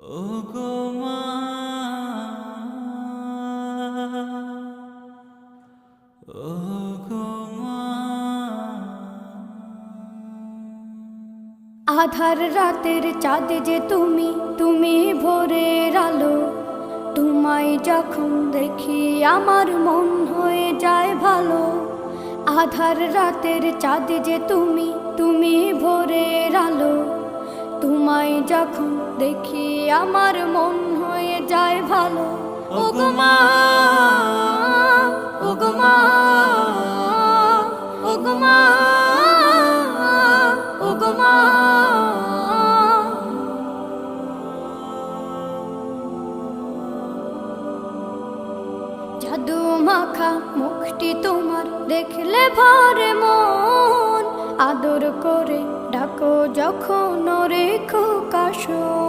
ওগো মা, ওগো মা। আধার রাতের চাঁদ যে তুমি, তুমি ভোরের আলো। তোমায় যখন দেখি আমার মন হয়ে যায় ভালো। আধার রাতের চাঁদ যে তুমি, তুমি ভোরের আলো। তোমায় যখন দেখি আমার মন হয়ে যায় ভালো। ওগো মা, ওগো মা, ওগো মা, ওগো মা। জাদু মাখা মুখটি তোমার দেখলে ভরে মন। আদর করে ডাকো যখন রেখো কাশো।